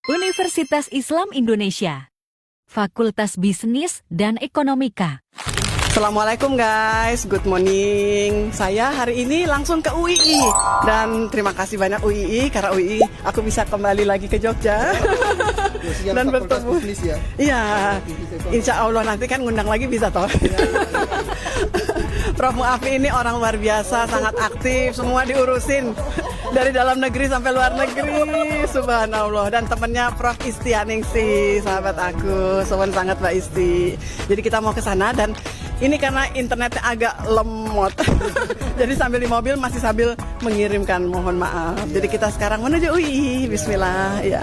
Universitas Islam Indonesia, Fakultas Bisnis dan Ekonomika. Assalamualaikum guys, good morning. Saya hari ini langsung ke UII dan terima kasih banyak UII karena UII aku bisa kembali lagi ke Jogja dan bertemu. Ya? Iya, insya Allah nanti kan ngundang lagi bisa toh. Prof Muafi ini orang luar biasa, sangat aktif, semua diurusin dari dalam negeri sampai luar negeri, subhanallah. Dan temennya Prof Istianingsih, sahabat aku, sowan sangat Mbak Isti. Jadi kita mau ke sana dan ini karena internetnya agak lemot, jadi sambil di mobil masih sambil mengirimkan, mohon maaf. Jadi kita sekarang menuju UI, Bismillah. Ya.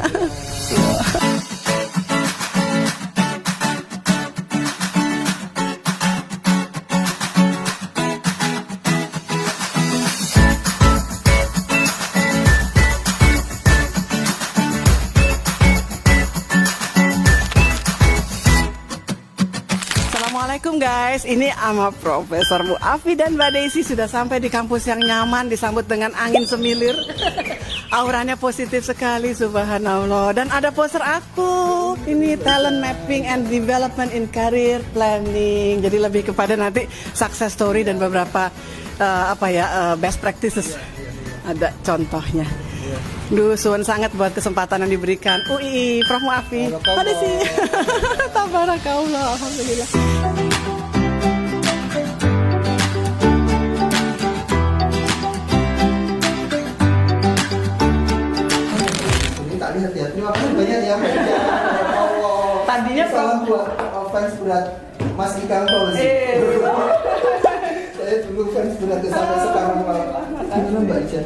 Assalamualaikum guys, ini sama Profesor Muafi dan Mbak Desi sudah sampai di kampus yang nyaman, disambut dengan angin semilir. Auranya positif sekali, subhanallah. Dan ada poster aku, ini talent mapping and development in career planning. Jadi lebih kepada nanti success story dan beberapa best practices. Ada contohnya. Duh, suwun sangat buat kesempatan yang diberikan UI, Prof Muafi. Ada sih. Tabarakallah, alhamdulillah. Ini tak lihat ya. Terima kasih banyak ya. Ya Allah. Tadinya salam buat fans berat Mas Ikang Fauzi. Saya dulu fans berat sampai sekarang. Gimana Mbak Ica?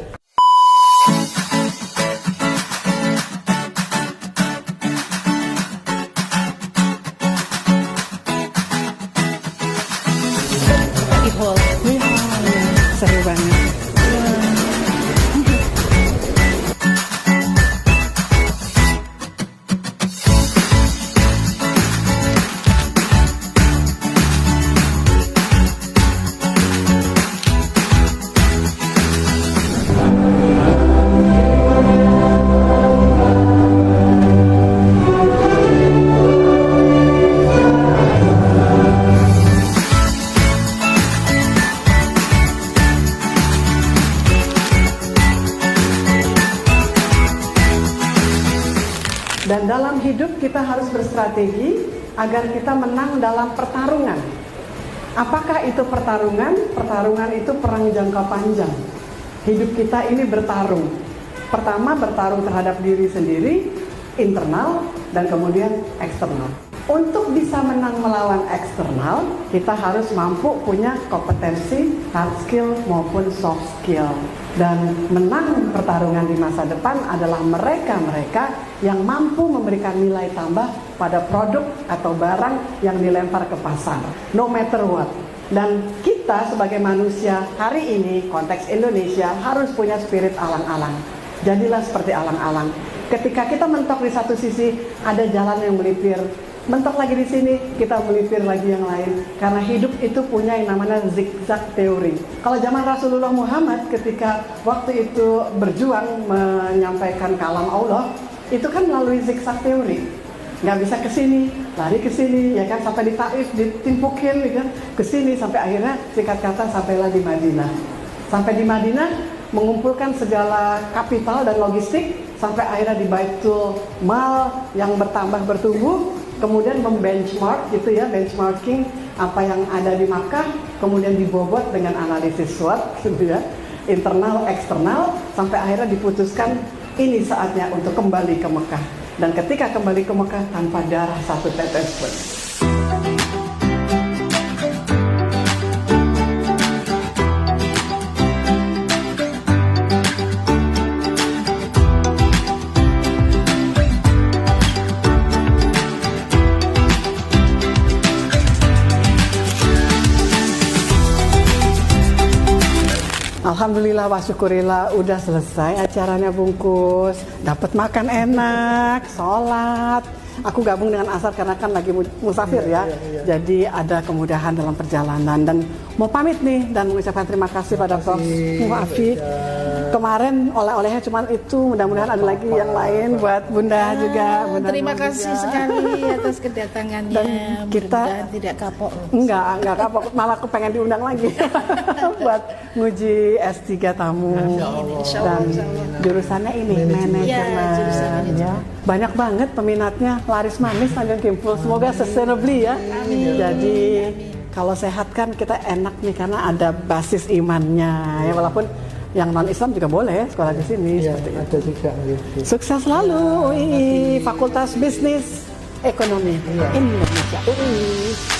Seru banget. Dan dalam hidup kita harus berstrategi agar kita menang dalam pertarungan. Apakah itu pertarungan? Pertarungan itu perang jangka panjang. Hidup kita ini bertarung. Pertama bertarung terhadap diri sendiri, internal, dan kemudian eksternal. Untuk bisa menang melawan eksternal, kita harus mampu punya kompetensi hard skill maupun soft skill. Dan menang pertarungan di masa depan adalah mereka-mereka yang mampu memberikan nilai tambah pada produk atau barang yang dilempar ke pasar, no matter what. Dan kita sebagai manusia hari ini, konteks Indonesia, harus punya spirit alang-alang. Jadilah seperti alang-alang. Ketika kita mentok di satu sisi, ada jalan yang melipir. Mentok lagi di sini, kita melipir lagi yang lain. Karena hidup itu punya yang namanya zigzag teori. Kalau zaman Rasulullah Muhammad ketika waktu itu berjuang menyampaikan kalam Allah, itu kan melalui zigzag teori. Nggak bisa ke sini, lari ke sini, ya kan, sampai di Taif ditimpukin, ya kan, ke sini sampai akhirnya singkat kata sampailah di Madinah. Sampai di Madinah mengumpulkan segala kapital dan logistik sampai akhirnya di Baitul Mal yang bertumbuh. Kemudian membenchmark gitu ya, benchmarking apa yang ada di Makkah, kemudian dibobot dengan analisis SWOT gitu ya, internal, eksternal, sampai akhirnya diputuskan ini saatnya untuk kembali ke Mekah. Dan ketika kembali ke Mekah tanpa darah satu tetes pun. Alhamdulillah wa syukurillah udah selesai acaranya bungkus, dapat makan enak, sholat. Aku gabung dengan Asar karena kan lagi musafir ya. Jadi ada kemudahan dalam perjalanan dan mau pamit nih dan mengucapkan terima kasih pada Prof. Muafi. Kemarin oleh-olehnya cuma itu, mudah-mudahan ada lagi yang lain buat Bunda juga. Terima kasih sekali atas kedatangannya. Dan kita mudah-mudahan tidak kapok. Enggak kapok, malah aku pengen diundang lagi buat nguji S3 tamu. Dan jurusannya ini manajemen ya. Banyak banget peminatnya, laris manis Tanjung Kimpul. Semoga sustainably ya. Jadi kalau sehat kan kita enak nih karena ada basis imannya ya, walaupun yang non Islam juga boleh sekolah di sini. Seperti ada itu. juga gitu. Sukses selalu UI Fakultas Bisnis Ekonomi Indonesia UI.